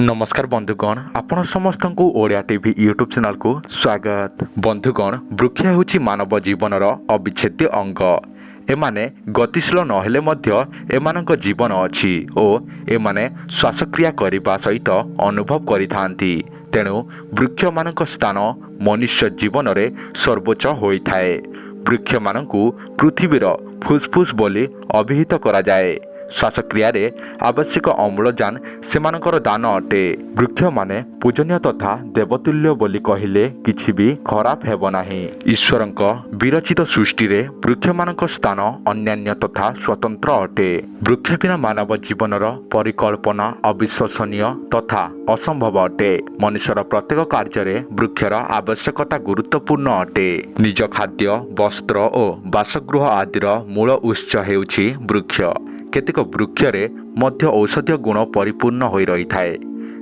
नमस्कार बंधुगण आपण समस्त को ओडिया टीवी यूट्यूब चैनल को स्वागत। बंधुगण वृक्ष होची मानव जीवनर अविच्छेद्य अंग। एमाने गतिशील नहेले मध्य एमानक जीवन अछि ओ एमाने श्वासक्रिया करिबा सहित अनुभव करिथांती। तेणु वृक्ष मानक स्थान मनुष्य जीवन रे सर्वोच्च होइथाए। वृक्ष मानकु पृथ्वीर फुसफुस बोली अभिहित करा जाए। श्वासक्रिया आवश्यक अम्लजान सेमानकर दान अटे। वृक्ष माने पूजनीय तथा देवतुल्य बोली कहिले किछि भी खराब हेब नाही। ईश्वरंक विरचित सृष्टि रे वृक्ष मानक स्थान अन्यान्य तथा स्वतंत्र अटे। वृक्ष बिना मानव जीवनर परिकल्पना अविश्वसनीय तथा असंभव अटे। मनुष्यर प्रत्येक कार्य रे वृक्षर आवश्यकता गुरुत्वपूर्ण अटे। निज खाद्य वस्त्र और बासगृह आदिर मूल उत्स हेउछि वृक्ष। केतेक वृक्ष रे मध्य औषधीय गुण परिपूर्ण होई रही थाए,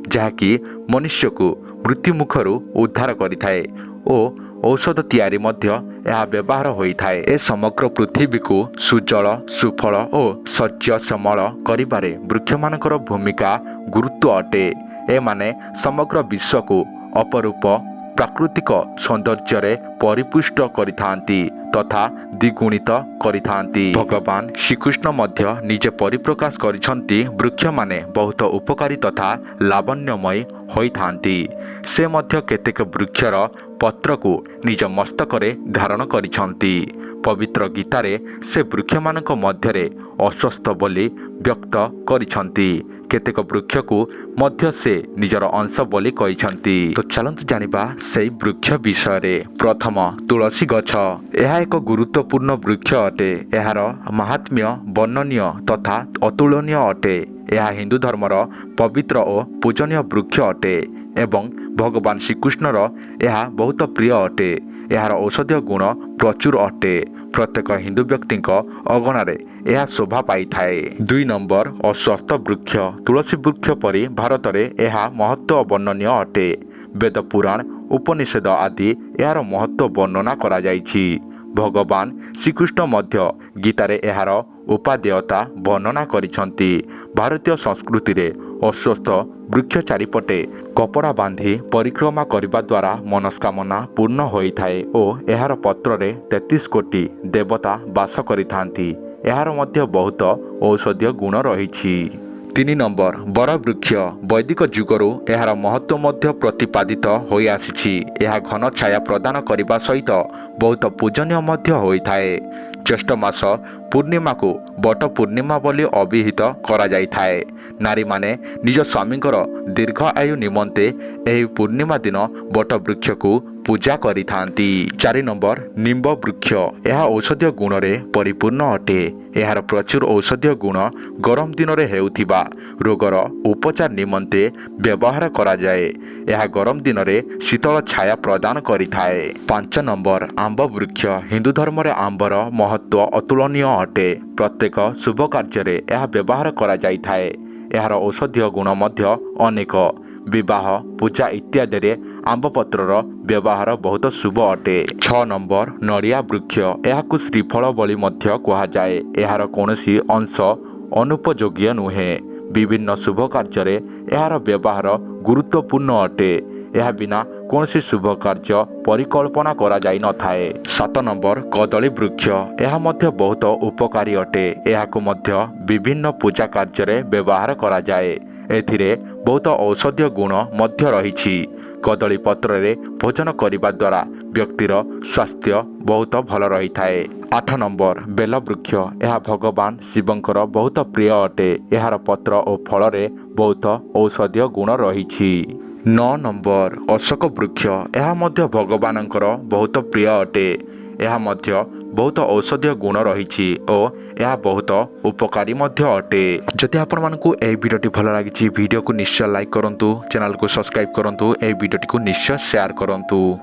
जहाँकि मनुष्य को मृत्यु मुखरु उद्धार करिथाए ओ औषध तैयारी मध्य यह व्यवहार होई थाए। ए समग्र पृथ्वी को सुजल सुफल और शस्य श्यामल करिबारे वृक्ष मानकर भूमिका गुरुत्व अटे। ए माने समग्र विश्व को अपरूप प्राकृतिक सौंदर्य रे परिपुष्ट करिथांती तथा द्विगुणित करिथांती। भगवान श्रीकृष्ण मध्य निजे परिप्रकाश करिछंती वृक्ष माने बहुत उपकारी तथा लावण्यमय होइथांती। से मध्य केतेक वृक्षर पत्र को निज मस्तकरे धारण करिछंती। पवित्र गीतारे से वृक्ष मानक मध्यरे अस्वस्थ बोली व्यक्त करिछंती। केतेक वृक्ष को मध्य से निजर अंश बोली कहिछंती। तो चलंतु जानिबा सेई वृक्ष विषय। प्रथम तुलसी गछ। यह एक गुरुत्वपूर्ण वृक्ष अटे। एहार महात्म्य वर्णनीय तथा अतुलनीय अटे। यह हिंदू धर्मर पवित्र और पूजनीय वृक्ष अटे एवं भगवान श्रीकृष्णर यह बहुत प्रिय अटे। यार औषधीय गुण प्रचुर अटे। प्रत्येक हिंदू व्यक्ति अगणारे यह शोभा पाई थाए। 2 नंबर अस्वस्थ वृक्ष। तुलसी वृक्ष परी भारत में यह महत्व वर्णनीय अटे। वेद पुराण उपनिषद आदि यार महत्व वर्णना करा जाइछि। भगवान श्रीकृष्ण मध्य गीतारे यार उपादेयता वर्णना करिछंती। भारतीय संस्कृति रे अस्वस्थ वृक्ष चारिपटे कपड़ा बांधी परिक्रमा करने द्वारा मनस्कामना पूर्ण होइथाए और यार पत्र रे 33 कोटी देवता वास करिथांती। यार मध्य बहुत औषधीय गुण रहिछि। 3 नंबर बर वृक्ष। वैदिक जुगरु यार महत्व मध्य प्रतिपादित होई आसिछि। यह घन छाया प्रदान करने सहित बहुत पूजनीय मध्य होइथाए। ज्येष्ठ मास पूर्णिमा को बट पूर्णिमा बोली अभिहित करा जाइथाए। नारी माने निज स्वामींकर दीर्घ आयु निमंते एही पूर्णिमा दिन बट वृक्ष को पूजा करिथांती। 4 नंबर निम्ब वृक्ष। यह औषधीय गुण रे परिपूर्ण अटे। यार प्रचुर औषधीय गुण गरम दिन रे हेउथिबा रोगर उपचार निमंते व्यवहार करा जाए। यह गरम दिन रे शीतल छाया प्रदान करिथाए। 5 नंबर आंब वृक्ष। हिंदू धर्म रे आंबर महत्व अतुलनीय अटे। प्रत्येक शुभ कार्य रे यह व्यवहार करा जाइथाए। यार औषधीय गुण मध्य अनेक। विवाह पूजा इत्यादि रे आंब पत्रर व्यवहार बहुत शुभ अटे। 6 नंबर नड़िया वृक्ष। यह श्रीफल बोली मध्य कहा जाए। यार कौनसी अंश अनुपयोग्य नुहे। विभिन्न शुभ कार्य रे यार व्यवहार गुरुत्वपूर्ण अटे। यह बिना कौनसी शुभ कार्य परिकल्पना करा जाई न थाए। 7 नंबर कदली वृक्ष। यह मध्य बहुत उपकारी अटे। यह मध्य विभिन्न पूजा कार्य रे व्यवहार करा जाए। एथिरे बहुत औषधीय गुण मध्य रहिछि। कदली पत्र रे भोजन करिबा द्वारा व्यक्तिर स्वास्थ्य बहुत भल रही थाए। 8 नंबर बेल वृक्ष। यह भगवान शिवंकर बहुत प्रिय अटे। यार पत्र और फल रे बहुत औषधीय गुण रहिछि। 9 नंबर अशोक वृक्ष। यह मध्य भगवानंकर बहुत प्रिय अटे। यह मध्य बहुत औषधीय गुण रहिछि और यह बहुत उपकारी मध्य अटे। जदि आपण मानकु ए वीडियोटी भल लागिछि वीडियो को निश्चय लाइक करंतु, चैनल को सब्सक्राइब करंतु, ए वीडियोटी को निश्चय शेयर करंतु।